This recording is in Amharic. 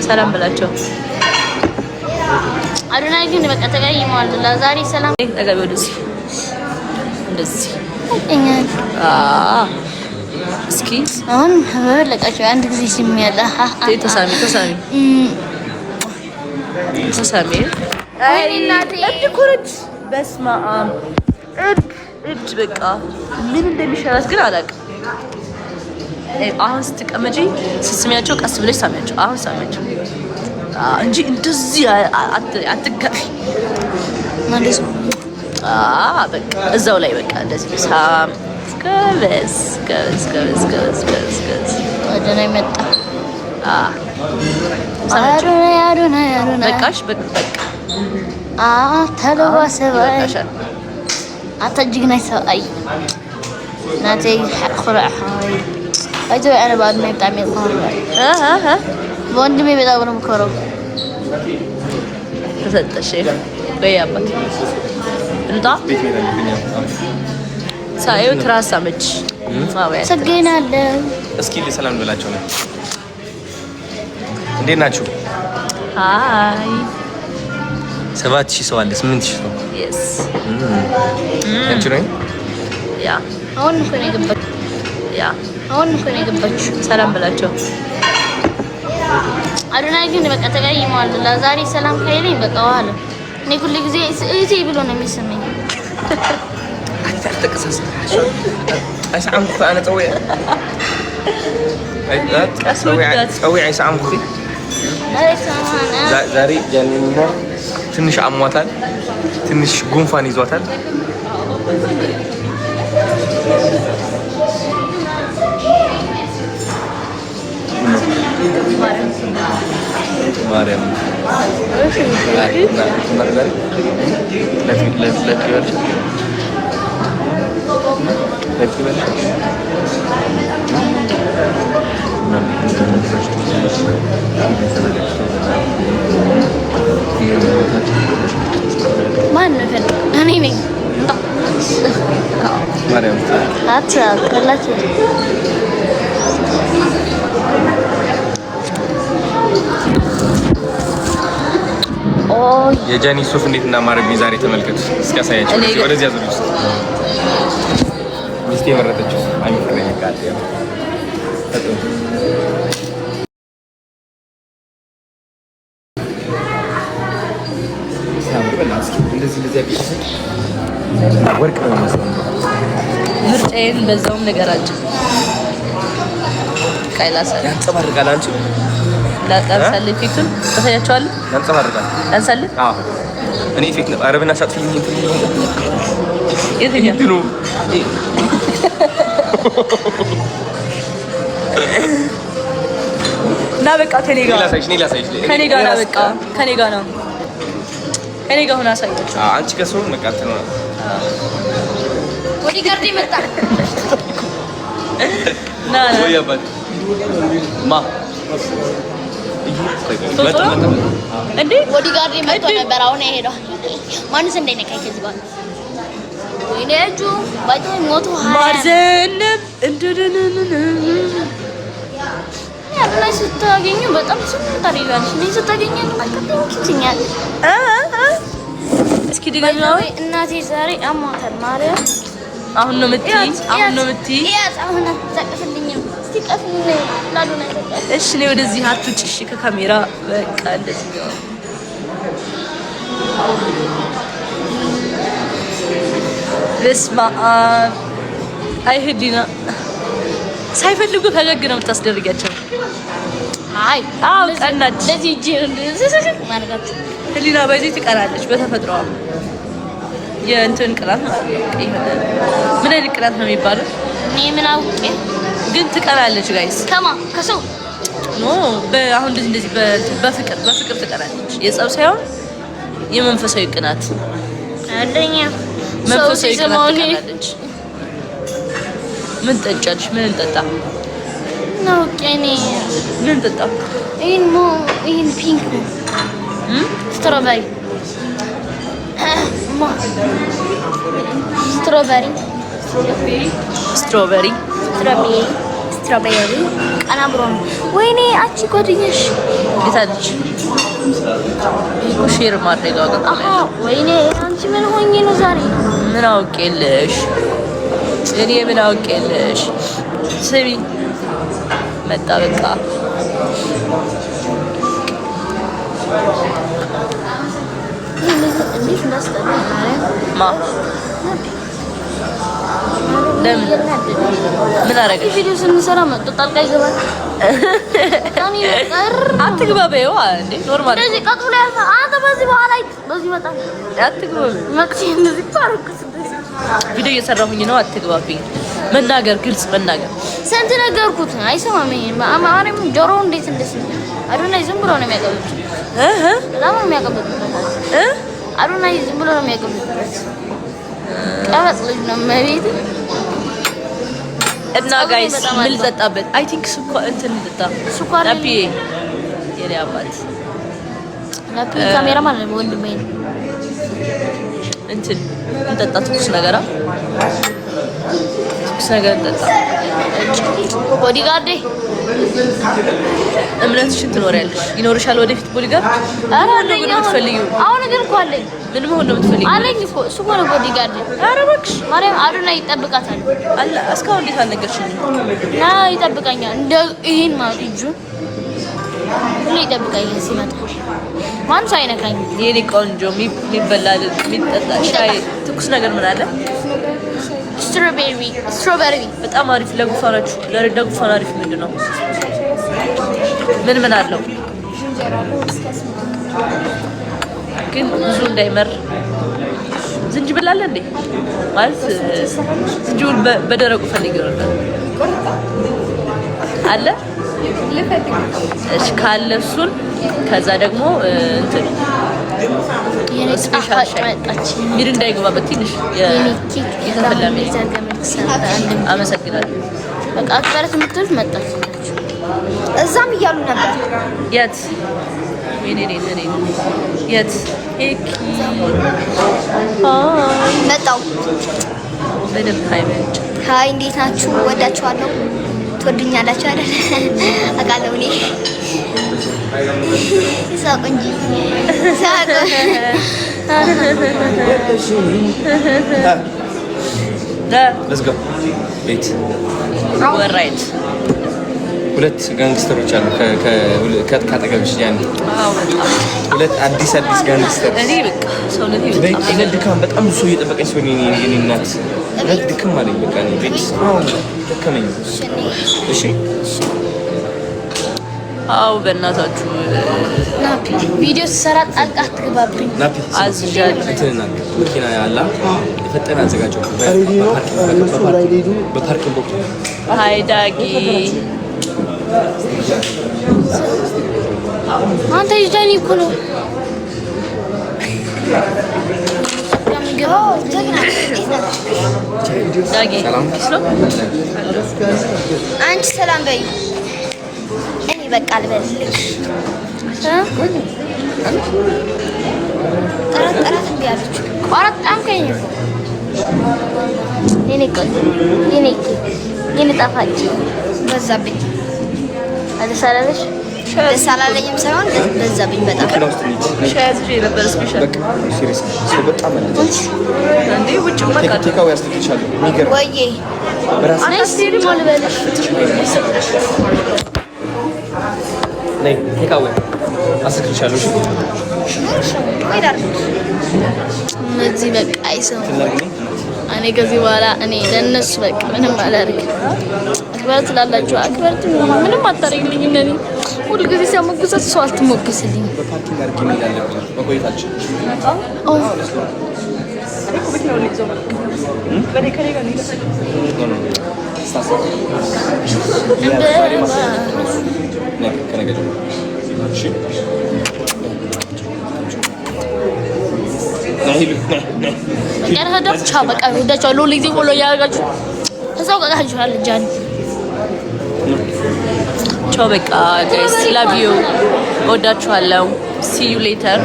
ሰላም ብላቸው አዶናይ ግን በቃ ተቀይሟል። ለዛሬ ሰላም ተቀበሉ እንደዚህ እንደዚህ እስኪ አሁን በለቃቸው አንድ ጊዜ ሲሚያለ ተሳሚ አይ እናቴ እድኩርት በስማ እድ በቃ ምን እንደሚሻላት ግን አላውቅም። አሁን ስትቀመጪ ስትስሚያቸው ቀስ ብለሽ ሳሚያቸው። አሁን ሳሚያቸው እንጂ እንደዚህ አትጋፊ ማለት ነው። በቃ እዛው ላይ በቃ እንደዚህ ሳም ከበስ አዶናይ መጣ። አዶናይ በቃሽ በቃ ተለዋሰባይ አታጅግናይ ሰብአይ ናቴ ቁራሓይ አይቶ انا بعد ما بتعمل قهوه ወንድሜ በጣም ነው የምኮረው። ተሰጠሽ በያባት እንታ ሳይው ትራሳመች ሰገናለ እስኪ ሰላም ብላችሁ ነው። እንዴት ናችሁ? ሃይ 7000 ሰው አለ 8000 ሰው yes እንቺ ነኝ ያ አሁን እኮ ነው የገባች ያ አሁን እኮ ነው የገባች። ሰላም ብላቸው አዶናይ ግን በቃ ተቀይሟል። ለዛሬ ሰላም ካይለኝ በቃ ዋለ እኔ ሁሉ ጊዜ እዚህ ብሎ ነው የሚሰማኝ። تقصص اسعم خو انا طويع طويع اسعم خو ዛሬ ጀንሞ ትንሽ አሟታል። ትንሽ ጉንፋን ይዟታል። ማርያም ማን ነው እኔ ነኝ ማርያም አትከላች የጃኒ ሱፍ እንዴት እንዳማረብኝ ዛሬ ተመልከቱ። እስኪ አሳያችሁ። ወደዚህ አዙሪ ውስጥ ሚስቴ መረጠችው አይፈረኝ ካለ ያው ወርቅ ነው መስሎኝ ምርጫዬን በዛውም ነገራቸው ቃይላሰ ያንጸባርቃል። አንቺ ላጣሳለ ፊቱን ታሳያቸዋለህ። ያንጸባርቃል። ያንሳለ እኔ ፊት ነው አረብና ሳጥፊልኝ እንትን የትኛው ና በቃ ከኔ ጋር ከኔ ጋር ና በቃ ከኔ ጋር ነው ከኔ ጋር ሆነ አሳያቸው። አንቺ ከሰው መቃተል ነው ወዲ ጋር ይመጣ ና ወያባት ማ እንዴ ወዲ ጋር ይመጣ ነበር። አሁን ሄዶ ማንስ እንደነካይ ከዚህ ጋር ወይኔጁ ባይቶ ሞቱ ማርዘንም እንደደነነ አዶናይ ስታገኙ በጣም ታሪጋለሽ። እኔ ስታገኙ አልከተኝ kitኛል እስኪ ድጋሚው እናቴ ዛሬ አሟታል ማርያም። አሁን ነው የምትይ አሁን ተቀፍልኝ እስቲ ቀፍልኝ ላዶናይ ተቀፍ። እሺ ነው ወደዚህ አትውጪ። እሺ ከካሜራ በቃ እንደዚህ ነው። በስማ አይሄድና ሳይፈልጉ ፈገግ ነው የምታስደርጊያቸው። አይ ቀናች ለዚህ እጄ እንደዚህ ማርጋት ህሊና በዚህ ትቀናለች በተፈጥሮዋ። የእንትን ቅናት ማለት ነው። ምን አይነት ቅናት ነው የሚባለው? እኔ ምን አውቄ ግን ትቀናለች ጋይስ። ከሰው ኖ አሁን እንደዚህ በፍቅር ትቀናለች። የጸብ ሳይሆን የመንፈሳዊ ቅናት አንደኛ መንፈሳዊ ቅናት ትቀናለች። ምን ጠጫለሽ? ምን እንጠጣ ነው ቀኔ ምን እንጠጣ? ይሄን ፒንክ ስትሮበሪ ስትሮበሪ ቀና ብሎ ነው። ወይኔ አንቺ ጓደኛሽ ጌታች ሼር ማድረግ አጋጣሚ ወይኔ አንቺ ምን ሆኜ ነው ዛሬ? ምን አውቄልሽ? እኔ ምን አውቄልሽ? ስሚ መጣ በቃ እንዴት እንዳስጠላ ማ ለምን ምን አደረገሽ? ቪዲዮ ስንሰራ መጥቶ ጣልቃ ይገባል። አትግባ በይዋ እንዴ ኖርማል እንደዚህ ቀጥ ብሎ ያልፋ አንተ በዚህ በኋላ በዚህ መጣ አትግባ መጥቼ እንደዚህ ታርኩስ ቪዲዮ እየሰራሁኝ ነው። አትግባብኝ። መናገር ግልጽ መናገር ስንት ነገርኩት አይሰማም። ይሄን አማርም ጆሮ እንዴት እንደዚህ አዶናይ ዝም ብሎ ነው የሚያቀብጥ በጣም ነው የሚያቀብጥ አዶናይ ዝም ብሎ ነው የሚያቀብጥ ቀበጥ ልጅ ነው መቤት እና ጋይስ ምን ልጠጣበት? አይ ቲንክ ስኳር እንትን ልጠጣ ስኳር ናፒ የኔ አባት ናፒ ካሜራ ማለት ነው ወንድሜ እንትን እንጠጣ ትኩስ ነገር ትኩስ ነገር እንጠጣ ቦዲጋርድ እምነትሽን ትኖሪያለሽ ይኖርሻል ወደፊት ቦዲጋርድ አረ አለኝ አሁን ግን እኮ አለኝ ምን መሆን ነው የምትፈልጊው? አለኝ እኮ እሱ ነው ቦዲጋርድ። ኧረ እባክሽ ማርያም አዶናይ ይጠብቃታል አለ እስካሁን እንዴት አልነገርሽኝም? ና ይጠብቀኛል እንደ ይሄን ማለት እጁን ሁሌ ይጠብቀኛል ሲመጣ ማን ሳይነካኝ የኔ ቆንጆ የሚበላል የሚጠጣ ሻይ ትኩስ ነገር ምን አለ? ስትሮቤሪ በጣም አሪፍ ለጉፋናችሁ ለጉፋን አሪፍ ምንድን ነው? ምን አለው? ግን ብዙ እንዳይመር ዝንጅብል አለ እንዴ? ማለት ዝንጅብል በደረቁ ፈልጌው ነበር አለ እሺ ካለ እሱን ከዛ ደግሞ እንትን ስፔሻል ሻይ ሚር እንዳይገባበት ትንሽ የተፈለመ አመሰግናለሁ። በቃ አክብረት የምትሉት መጣች እዛም እያሉ ነበር። የት የት መጣው ምንም ሃይመንጭ ሃይ እንዴት ናችሁ? ወዳችኋለሁ። ትወዱኛላችሁ አይደል? አውቃለሁ እኔ ሳቅ እንጂ ሳቅ Let's go. ቤት ወራይት ሁለት ጋንግስተሮች አሉ ከአጠገብሽ ያን ሁለት አዲስ ጋንግስተር እኔ በቃ ሰውነቴ ድካም በጣም ብዙ ሰው እየጠበቀኝ ሲሆን የኔ እናት ሁለት ድክም አለኝ በቃ እኔ ቤት ደከመኝ። እሺ አው በእናታችሁ ናፒ ቪዲዮ ሰራ ጣልቃ አትግባብኝ። ናፒ አዝጃለሁ እንትና መኪና ያላ የፈጠነ አዘጋጀው በፓርኪንግ ቦክስ ሃይ ዳጊ አንተ ይጃኒ እኮ ነው ዳጊ ስሎ አንቺ ሰላም በይ። እኔ በቃ ልበልልሽ ጠራት እንዲያለች ቆረጣም ከኝ የኔ ጣፋጭ በዛብኝ። አደሳላለሽ ደስ አላለኝም ሳይሆን በዛብኝ በጣም ሻያዝ ነበር ስፔሻል በቃ ሲሪየስ ሰው በጣም አለች እንዴ ውጭ ማቃ ቴካው ያስልቻለሁ የሚገርም ወይዬ በራስ ነስ ሞል በለሽ ነይ ቴካው አስልቻለሁ ወይ ዳር እዚህ በቃ አይሰሙ እኔ ከዚህ በኋላ እኔ ለነሱ በቃ ምንም አላደርግም። አክብረት ስላላችሁ አክብረት ምንም አታደርግልኝ። እኔ ሁሉ ጊዜ ሲያሞግሳት ሰው አትሞግስልኝ። በፓርኪንግ አድርጌ መሄድ አለብን መቆየታችን ከነገ ጀምሮ እሺ በቃ ወዳቸው ሎሊ ጊዜ ፎሎ ያደርጋችሁ እዛው ቀቃችኋል ጃኒ ቻው በቃ ጋይስ ላቭ ዩ ወዳችኋለሁ ሲ ዩ ሌተር